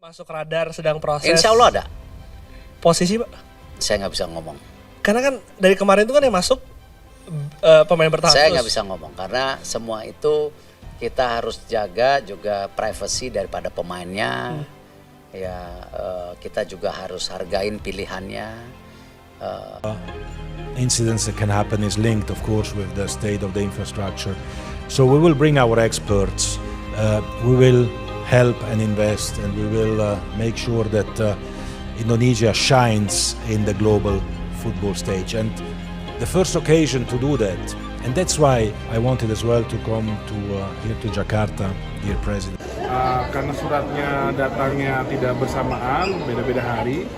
Masuk radar sedang proses. Insya Allah ada. Posisi Pak? Saya nggak bisa ngomong. Karena kan dari kemarin itu kan yang masuk pemain bertahan. Saya nggak bisa ngomong karena semua itu kita harus jaga juga privasi daripada pemainnya. Ya kita juga harus hargain pilihannya. Incidents that can happen is linked, of course, with the state of the infrastructure. So we will bring our experts. We will help and invest, and we will make sure that Indonesia shines in the global football stage. And the first occasion to do that, and that's why I wanted as well to come to here to Jakarta, dear President. Karena suratnya datangnya tidak bersamaan, beda-beda hari.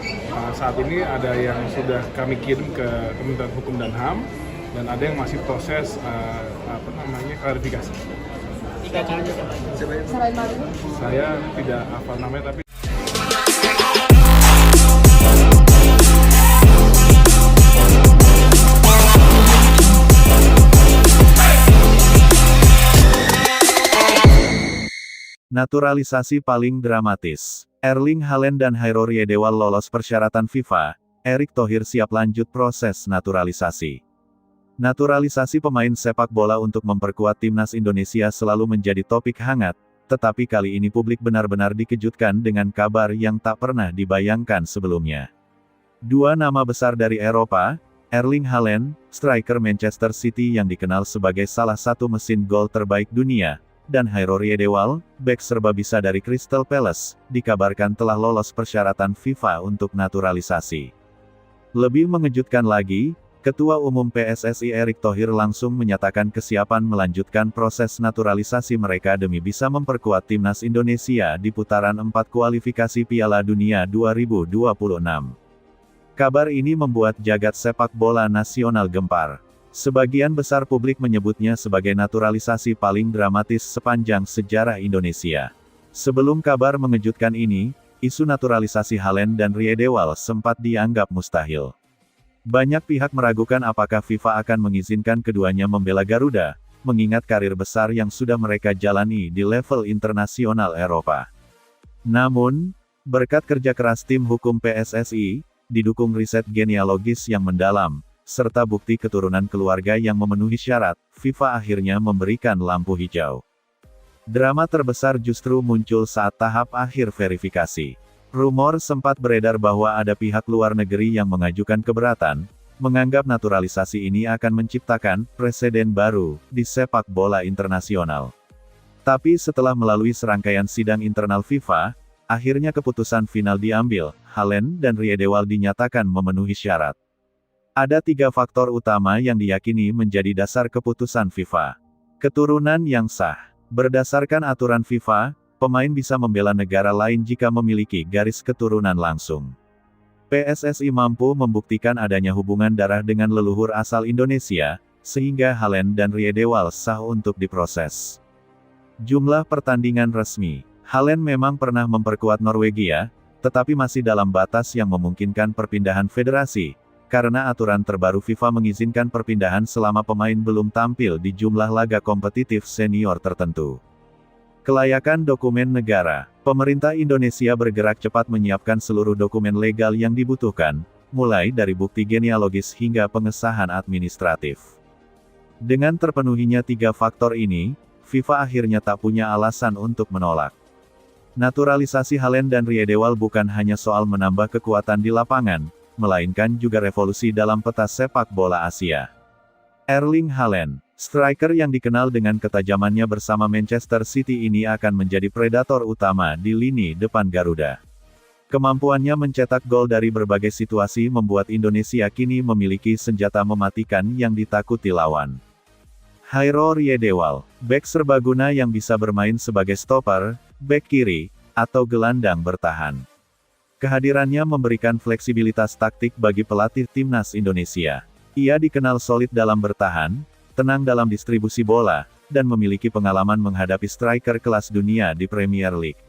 Saat ini ada yang sudah kami kirim ke Kementerian Hukum dan HAM, dan ada yang masih proses klarifikasi. Saya tidak hafal namanya, tapi Naturalisasi paling dramatis. Erling Haaland dan Hairo Riedewald lolos persyaratan FIFA. Erick Thohir siap lanjut proses naturalisasi. Naturalisasi pemain sepak bola untuk memperkuat timnas Indonesia selalu menjadi topik hangat, tetapi kali ini publik benar-benar dikejutkan dengan kabar yang tak pernah dibayangkan sebelumnya. Dua nama besar dari Eropa, Erling Haaland, striker Manchester City yang dikenal sebagai salah satu mesin gol terbaik dunia, dan Hairo Riedewald, bek serbabisa dari Crystal Palace, dikabarkan telah lolos persyaratan FIFA untuk naturalisasi. Lebih mengejutkan lagi, Ketua Umum PSSI Erick Thohir langsung menyatakan kesiapan melanjutkan proses naturalisasi mereka demi bisa memperkuat timnas Indonesia di putaran 4 kualifikasi Piala Dunia 2026. Kabar ini membuat jagat sepak bola nasional gempar. Sebagian besar publik menyebutnya sebagai naturalisasi paling dramatis sepanjang sejarah Indonesia. Sebelum kabar mengejutkan ini, isu naturalisasi Haaland dan Riedewald sempat dianggap mustahil. Banyak pihak meragukan apakah FIFA akan mengizinkan keduanya membela Garuda, mengingat karir besar yang sudah mereka jalani di level internasional Eropa. Namun, berkat kerja keras tim hukum PSSI, didukung riset genealogis yang mendalam, serta bukti keturunan keluarga yang memenuhi syarat, FIFA akhirnya memberikan lampu hijau. Drama terbesar justru muncul saat tahap akhir verifikasi. Rumor sempat beredar bahwa ada pihak luar negeri yang mengajukan keberatan, menganggap naturalisasi ini akan menciptakan preseden baru di sepak bola internasional. Tapi setelah melalui serangkaian sidang internal FIFA, akhirnya keputusan final diambil, Haaland dan Riedewald dinyatakan memenuhi syarat. Ada 3 faktor utama yang diyakini menjadi dasar keputusan FIFA. Keturunan yang sah. Berdasarkan aturan FIFA, pemain bisa membela negara lain jika memiliki garis keturunan langsung. PSSI mampu membuktikan adanya hubungan darah dengan leluhur asal Indonesia, sehingga Haaland dan Riedewald sah untuk diproses. Jumlah pertandingan resmi. Haaland memang pernah memperkuat Norwegia, tetapi masih dalam batas yang memungkinkan perpindahan federasi, karena aturan terbaru FIFA mengizinkan perpindahan selama pemain belum tampil di jumlah laga kompetitif senior tertentu. Kelayakan dokumen negara. Pemerintah Indonesia bergerak cepat menyiapkan seluruh dokumen legal yang dibutuhkan, mulai dari bukti genealogis hingga pengesahan administratif. Dengan terpenuhinya 3 faktor ini, FIFA akhirnya tak punya alasan untuk menolak. Naturalisasi Haaland dan Riedewald bukan hanya soal menambah kekuatan di lapangan, melainkan juga revolusi dalam peta sepak bola Asia. Erling Haaland, striker yang dikenal dengan ketajamannya bersama Manchester City ini akan menjadi predator utama di lini depan Garuda. Kemampuannya mencetak gol dari berbagai situasi membuat Indonesia kini memiliki senjata mematikan yang ditakuti lawan. Hairo Riedewald, bek serbaguna yang bisa bermain sebagai stopper, bek kiri, atau gelandang bertahan. Kehadirannya memberikan fleksibilitas taktik bagi pelatih timnas Indonesia. Ia dikenal solid dalam bertahan, tenang dalam distribusi bola, dan memiliki pengalaman menghadapi striker kelas dunia di Premier League.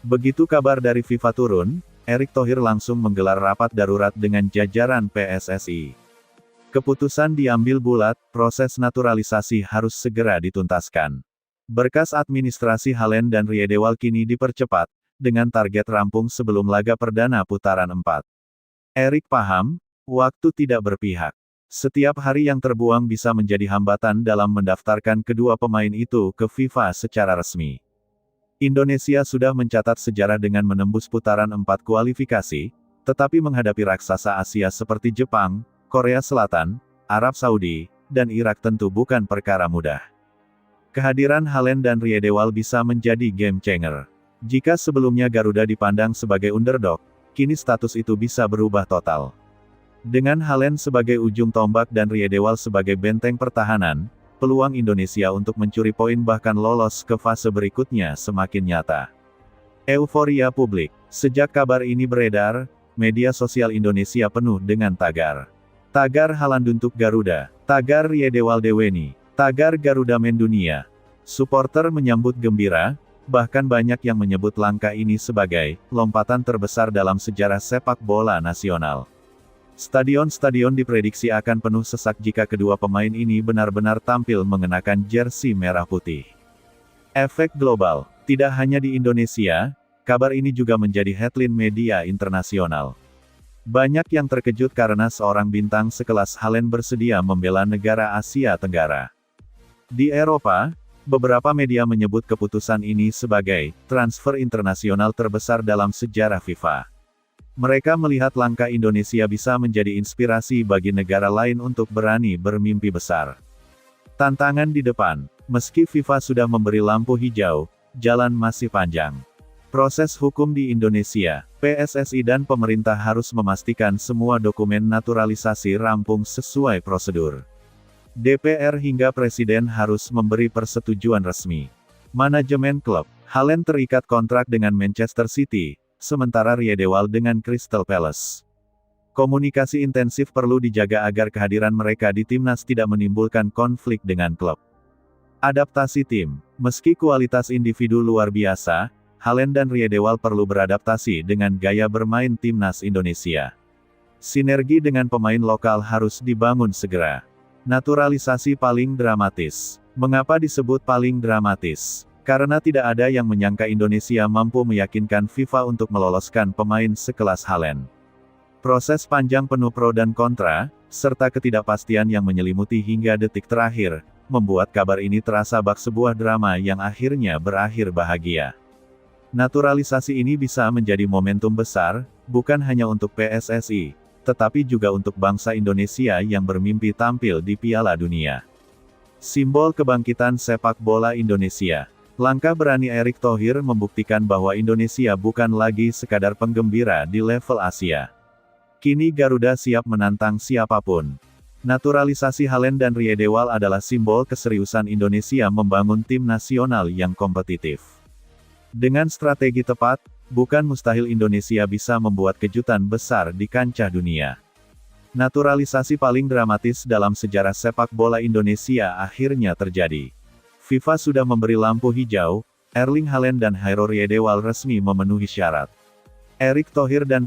Begitu kabar dari FIFA turun, Erick Thohir langsung menggelar rapat darurat dengan jajaran PSSI. Keputusan diambil bulat, proses naturalisasi harus segera dituntaskan. Berkas administrasi Haaland dan Riedewald kini dipercepat, dengan target rampung sebelum laga perdana putaran 4. Erik paham, waktu tidak berpihak. Setiap hari yang terbuang bisa menjadi hambatan dalam mendaftarkan kedua pemain itu ke FIFA secara resmi. Indonesia sudah mencatat sejarah dengan menembus putaran 4 kualifikasi, tetapi menghadapi raksasa Asia seperti Jepang, Korea Selatan, Arab Saudi, dan Irak tentu bukan perkara mudah. Kehadiran Haaland dan Riedewald bisa menjadi game changer. Jika sebelumnya Garuda dipandang sebagai underdog, kini status itu bisa berubah total. Dengan Haaland sebagai ujung tombak dan Riedewald sebagai benteng pertahanan, peluang Indonesia untuk mencuri poin bahkan lolos ke fase berikutnya semakin nyata. Euforia publik. Sejak kabar ini beredar, media sosial Indonesia penuh dengan tagar. Tagar Haaland untuk Garuda, tagar Riedewald Deweni, tagar Garuda Mendunia. Supporter menyambut gembira, bahkan banyak yang menyebut langkah ini sebagai lompatan terbesar dalam sejarah sepak bola nasional. Stadion-stadion diprediksi akan penuh sesak jika kedua pemain ini benar-benar tampil mengenakan jersey merah putih. Efek global. Tidak hanya di Indonesia, kabar ini juga menjadi headline media internasional. Banyak yang terkejut karena seorang bintang sekelas Haaland bersedia membela negara Asia Tenggara. Di Eropa, beberapa media menyebut keputusan ini sebagai transfer internasional terbesar dalam sejarah FIFA. Mereka melihat langkah Indonesia bisa menjadi inspirasi bagi negara lain untuk berani bermimpi besar. Tantangan di depan. Meski FIFA sudah memberi lampu hijau, jalan masih panjang. Proses hukum di Indonesia, PSSI dan pemerintah harus memastikan semua dokumen naturalisasi rampung sesuai prosedur. DPR hingga Presiden harus memberi persetujuan resmi. Manajemen klub, Haaland terikat kontrak dengan Manchester City, sementara Riedewald dengan Crystal Palace. Komunikasi intensif perlu dijaga agar kehadiran mereka di timnas tidak menimbulkan konflik dengan klub. Adaptasi tim, meski kualitas individu luar biasa, Haaland dan Riedewald perlu beradaptasi dengan gaya bermain timnas Indonesia. Sinergi dengan pemain lokal harus dibangun segera. Naturalisasi paling dramatis. Mengapa disebut paling dramatis? Karena tidak ada yang menyangka Indonesia mampu meyakinkan FIFA untuk meloloskan pemain sekelas Haaland. Proses panjang penuh pro dan kontra, serta ketidakpastian yang menyelimuti hingga detik terakhir, membuat kabar ini terasa bak sebuah drama yang akhirnya berakhir bahagia. Naturalisasi ini bisa menjadi momentum besar, bukan hanya untuk PSSI, tetapi juga untuk bangsa Indonesia yang bermimpi tampil di Piala Dunia. Simbol kebangkitan sepak bola Indonesia. Langkah berani Erick Thohir membuktikan bahwa Indonesia bukan lagi sekadar penggembira di level Asia. Kini Garuda siap menantang siapapun. Naturalisasi Haaland dan Riedewald adalah simbol keseriusan Indonesia membangun tim nasional yang kompetitif. Dengan strategi tepat, bukan mustahil Indonesia bisa membuat kejutan besar di kancah dunia. Naturalisasi paling dramatis dalam sejarah sepak bola Indonesia akhirnya terjadi. FIFA sudah memberi lampu hijau, Erling Haaland dan Riedewald resmi memenuhi syarat. Erick Thohir dan